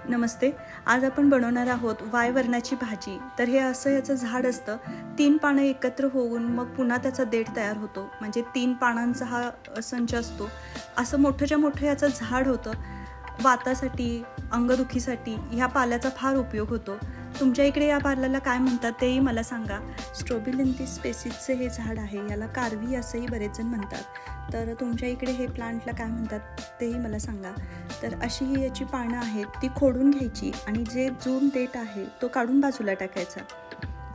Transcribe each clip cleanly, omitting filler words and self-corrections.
नमस्ते. आज आपण बनवणार आहोत वाय वरणाची भाजी. तर हे असं याचं झाड असतं. 3 पानं एकत्र होऊन मग पुन्हा त्याचा देठ तयार होतो. म्हणजे 3 पानांचा हा संच असतो. असं मोठंच्या मोठं याचं झाड होतं. वातासाठी, अंगदुखीसाठी ह्या पाल्याचा फार उपयोग होतो. तुमच्या इकडे या पाल्याला काय म्हणतात तेही मला सांगा. स्ट्रोबिलिंथिस स्पेसिसचे हे झाड आहे. याला कारवी असंही बरेच जण म्हणतात. तर तुमच्या इकडे हे प्लांटला काय म्हणतात तेही मला सांगा. तर अशी ही याची पानं आहेत, ती खोडून घ्यायची आणि जे जून देठ आहे तो काढून बाजूला टाकायचा.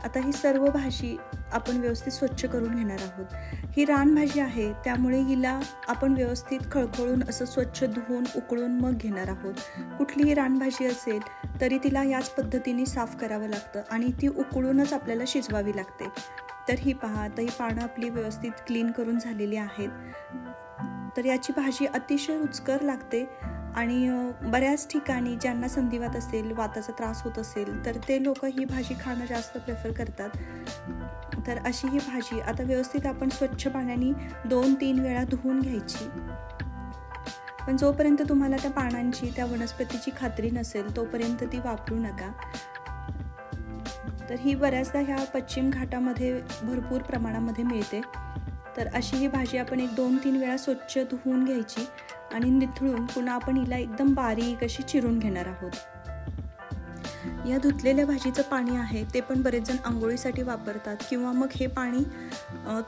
आता ही सर्व भाजी आपण व्यवस्थित स्वच्छ करून घेणार आहोत. ही रानभाजी आहे, त्यामुळे हिला आपण व्यवस्थित खळखळून असं स्वच्छ धुवून उकळून मग घेणार आहोत. कुठलीही रानभाजी असेल तरी तिला याच पद्धतीने साफ करावं लागतं आणि ती उकळूनच आपल्याला शिजवावी लागते. तर ही पहा, आता ही पानं आपली व्यवस्थित क्लीन करून झालेली आहेत. तर याची भाजी अतिशय रुचकर लागते आणि बऱ्याच ठिकाणी ज्यांना संधिवात असेल, वाताचा त्रास होत असेल तर ते लोक ही भाजी खाणं जास्त प्रेफर करतात. तर अशी ही भाजी आता व्यवस्थित आपण स्वच्छ पाण्याने 2-3 वेळा धुवून घ्यायची. पण जोपर्यंत तुम्हाला त्या पानांची, त्या वनस्पतीची खात्री नसेल तोपर्यंत ती वापरू नका. तर ही बऱ्याचदा ह्या पश्चिम घाटामध्ये भरपूर प्रमाणामध्ये मिळते. तर अशी ही भाजी आपण 1-2-3 वेळा स्वच्छ धुवून घ्यायची आणि निथळून पुन्हा आपण हिला एकदम बारीक अशी चिरून घेणार आहोत. या धुतलेल्या भाजीचं पाणी आहे ते पण बरेच जण आंघोळीसाठी वापरतात किंवा मग हे पाणी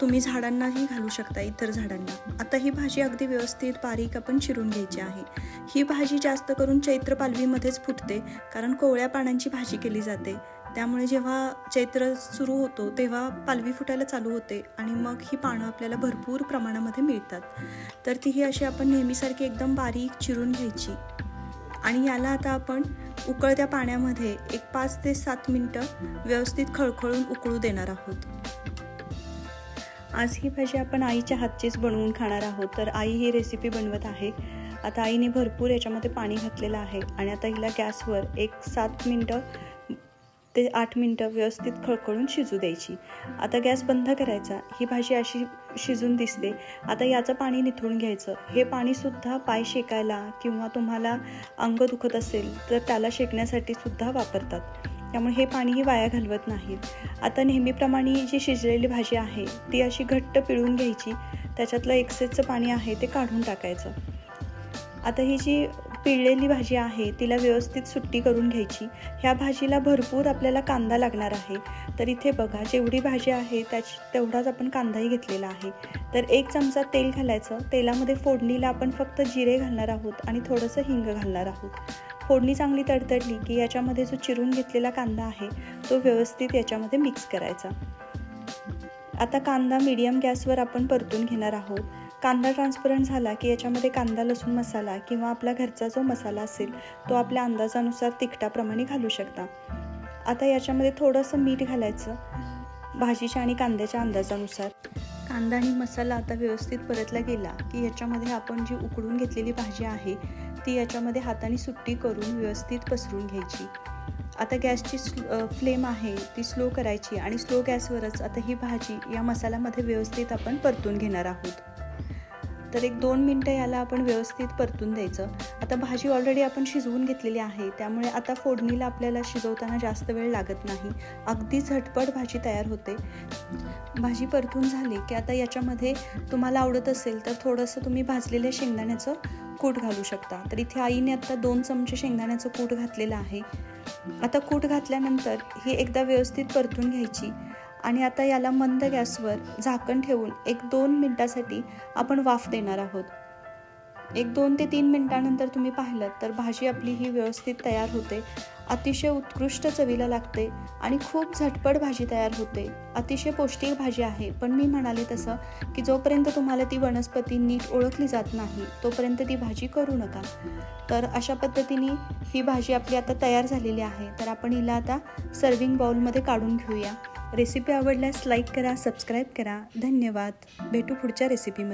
तुम्ही झाडांनाही घालू शकता, इतर झाडांना. आता ही भाजी अगदी व्यवस्थित बारीक आपण चिरून घ्यायची आहे. ही भाजी जास्त करून चैत्र पालवीमध्येच फुटते, कारण कोवळ्या पानांची भाजी केली जाते. त्यामुळे जेव्हा चैत्र सुरू होतो तेव्हा पालवी फुटायला चालू होते आणि मग ही पानं आपल्याला भरपूर प्रमाणामध्ये मिळतात. तर ती ही अशी आपण नेहमीसारखी एकदम बारीक चिरून घ्यायची आणि याला आता आपण उकळत्या पाण्यामध्ये 5 ते 7 मिनटं व्यवस्थित खळखळून उकळू देणार आहोत. आज ही भाजी आपण आईच्या हातचीच बनवून खाणार आहोत. तर आई ही रेसिपी बनवत आहे. आता आईने भरपूर याच्यामध्ये पाणी घातलेलं आहे आणि आता हिला गॅसवर 7 मिनटं ते 8 मिनटं व्यवस्थित खळखळून शिजू द्यायची. आता गॅस बंद करायचा. ही भाजी अशी शिजून दिसते. आता याचं पाणी निथळून घ्यायचं. हे पाणीसुद्धा पाय शेकायला किंवा तुम्हाला अंग दुखत असेल तर त्याला शेकण्यासाठी सुद्धा वापरतात. त्यामुळे हे पाणीही वाया घालवत नाहीत. आता नेहमीप्रमाणे जी शिजलेली भाजी आहे ती अशी घट्ट पिळून घ्यायची. त्याच्यातलं एक्सेसचं पाणी आहे ते काढून टाकायचं. आता ही जी पिळलेली भाजी आहे तिला व्यवस्थित सुट्टी करून घ्यायची. ह्या भाजीला भरपूर आपल्याला कांदा लागणार आहे. तर इथे बघा, जेवढी भाजी आहे तेवढाच आपण कांदाही घेतलेला आहे. तर 1 चमचा तेल घालायचं. तेलामध्ये फोडणीला आपण फक्त जिरे घालणार आहोत आणि थोडंसं हिंग घालणार आहोत. फोडणी चांगली तडतडली की याच्यामध्ये जो चिरून घेतलेला कांदा आहे तो व्यवस्थित याच्यामध्ये मिक्स करायचा. आता कांदा मीडियम गॅसवर आपण परतून घेणार आहोत. कांदा ट्रान्सपरंट झाला की याच्यामध्ये कांदा लसूण मसाला किंवा आपला घरचा जो मसाला असेल तो आपल्या अंदाजानुसार तिखटाप्रमाणे घालू शकता. आता याच्यामध्ये थोडंसं मीठ घालायचं भाजीच्या आणि कांद्याच्या अंदाजानुसार. कांदा आणि मसाला आता व्यवस्थित परतला गेला की याच्यामध्ये आपण जी उकडून घेतलेली भाजी आहे ती याच्यामध्ये हाताने सुट्टी करून व्यवस्थित पसरून घ्यायची. आता गॅसची फ्लेम आहे ती स्लो करायची आणि स्लो गॅसवरच आता ही भाजी या मसाल्यामध्ये व्यवस्थित आपण परतून घेणार आहोत. तर 1-2 मिनटं याला आपण व्यवस्थित परतून द्यायचं. आता भाजी ऑलरेडी आपण शिजवून घेतलेली आहे, त्यामुळे आता फोडणीला आपल्याला शिजवताना जास्त वेळ लागत नाही. अगदी झटपट भाजी तयार होते. भाजी परतून झाली की आता याच्यामध्ये तुम्हाला आवडत असेल तर थोडंसं तुम्ही भाजलेल्या शेंगदाण्याचं कूट घालू शकता. तर इथे आईने आता 2 चमचे शेंगदाण्याचं कूट घातलेलं आहे. आता कूट घातल्यानंतर ही एकदा व्यवस्थित परतून घ्यायची आणि आता याला मंद गॅसवर झाकण ठेवून 1-2 मिनटासाठी आपण वाफ देणार आहोत. 1-2 ते 3 मिनटानंतर तुम्ही पाहिलं तर भाजी आपली ही व्यवस्थित तयार होते. अतिशय उत्कृष्ट चवीला लागते आणि खूप झटपट भाजी तयार होते. अतिशय पौष्टिक भाजी आहे. पण मी म्हणाले तसं की जोपर्यंत तुम्हाला ती वनस्पती नीट ओळखली जात नाही तोपर्यंत ती भाजी करू नका. तर अशा पद्धतीने ही भाजी आपली आता तयार झालेली आहे. तर आपण हिला आता सर्विंग बाउलमध्ये काढून घेऊया. रेसिपी आवडल्यास लाईक करा, सबस्क्राईब करा. धन्यवाद. भेटू पुढच्या रेसिपीमध्ये.